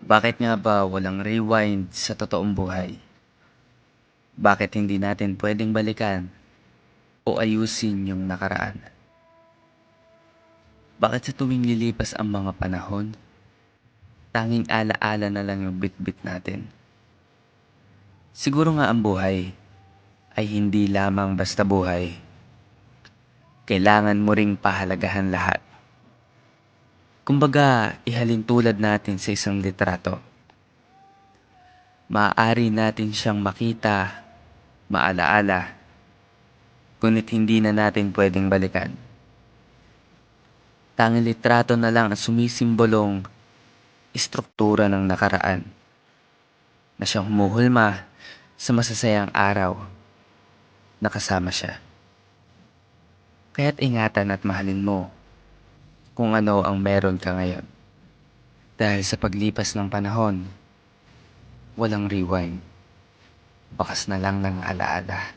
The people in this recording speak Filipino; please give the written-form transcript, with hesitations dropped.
Bakit nga ba walang rewind sa totoong buhay? Bakit hindi natin pwedeng balikan o ayusin yung nakaraan? Bakit sa tuwing lilipas ang mga panahon, tanging alaala na lang yung bitbit natin? Siguro nga ang buhay ay hindi lamang basta buhay. Kailangan mo ring pahalagahan lahat. Kumbaga, ihalin tulad natin sa isang litrato. Maaari natin siyang makita, maalaala, ngunit hindi na natin pwedeng balikan. Tanging litrato na lang ang sumisimbolong istruktura ng nakaraan na siyang humuhulma sa masasayang araw na kasama siya. Kaya't ingatan at mahalin mo kung ano ang meron ka ngayon. Dahil sa paglipas ng panahon, walang rewind. Bakas na lang ng alaala.